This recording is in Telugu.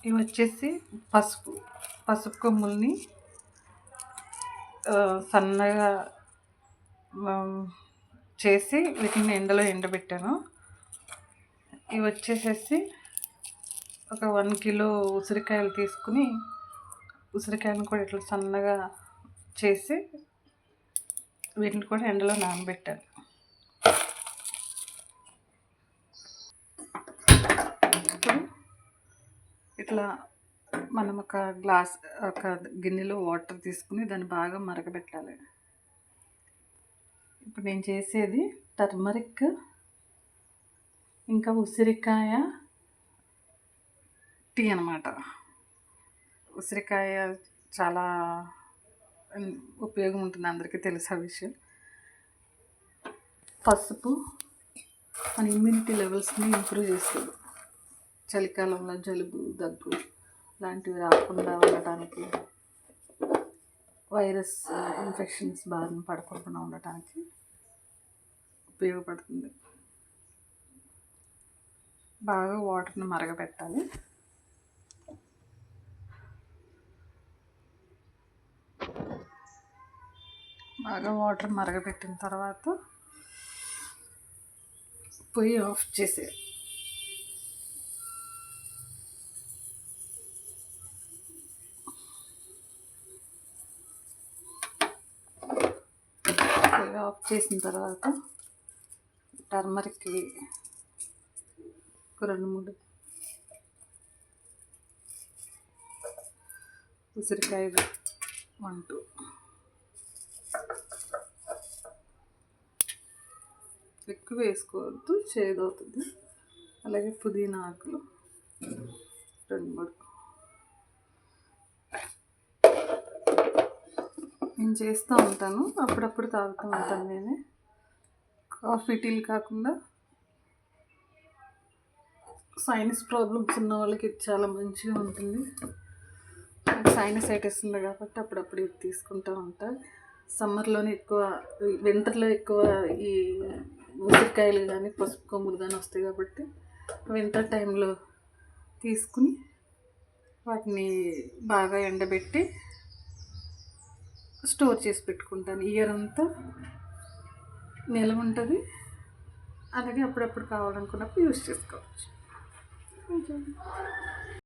ఇవి వచ్చేసి పసుపు కొమ్ముల్ని సన్నగా చేసి వీటిని ఎండలో ఎండబెట్టాను. ఇవి వచ్చేసేసి ఒక 1 కిలో ఉసిరికాయలు తీసుకుని ఉసిరికాయలను కూడా ఇట్లా సన్నగా చేసి వీటిని కూడా ఎండలో నానబెట్టాను. ఇప్పుడు ఇట్లా మనం ఒక గిన్నెలో వాటర్ తీసుకుని దాన్ని బాగా మరగబెట్టాలి. ఇప్పుడు నేను చేసేది టర్మరిక్ ఇంకా ఉసిరికాయ టీ అన్నమాట. ఉసిరికాయ చాలా ఉపయోగం ఉంటుంది, అందరికీ తెలుసు ఆ విషయం. పసుపు మన ఇమ్యూనిటీ లెవెల్స్ని ఇంప్రూవ్ చేస్తుంది. చలికాలంలో జలుబు దగ్గు లాంటివి రాకుండా ఉండటానికి, వైరస్ ఇన్ఫెక్షన్స్ బారిన పడకుండా ఉండటానికి ఉపయోగపడుతుంది. బాగా వాటర్ని మరగబెట్టాలి. బాగా వాటర్ మరగబెట్టిన తర్వాత పొయ్యి ఆఫ్ చేసేయాలి. పొయ్యి ఆఫ్ చేసిన తర్వాత టర్మరిక్వి ఒక 2-3 ఉసిరికాయలు 1-2 ఎక్కువ వేసుకోవద్దు, చేదవుతుంది. అలాగే పుదీనా ఆకులు 2-3. నేను చేస్తూ ఉంటాను, అప్పుడప్పుడు తాగుతూ ఉంటాను. నేనే కాఫీ టీలు కాకుండా సైనస్ ప్రాబ్లమ్స్ ఉన్న వాళ్ళకి ఇది చాలా మంచిగా ఉంటుంది. సైనసైటిస్ ఉంది కాబట్టి అప్పుడప్పుడు ఇది తీసుకుంటూ ఉంటా. సమ్మర్లోనే ఎక్కువ, వింటర్లో ఎక్కువ ఈ ఉసిరికాయలు కానీ పసుపు కొమ్ములు కానీ వస్తాయి కాబట్టి వింటర్ టైంలో తీసుకుని వాటిని బాగా ఎండబెట్టి స్టోర్ చేసి పెట్టుకుంటాను. ఇయర్ అంతా నిల్వ ఉంటుంది. అలాగే అప్పుడప్పుడు కావాలనుకున్నప్పుడు యూజ్ చేసుకోవచ్చు.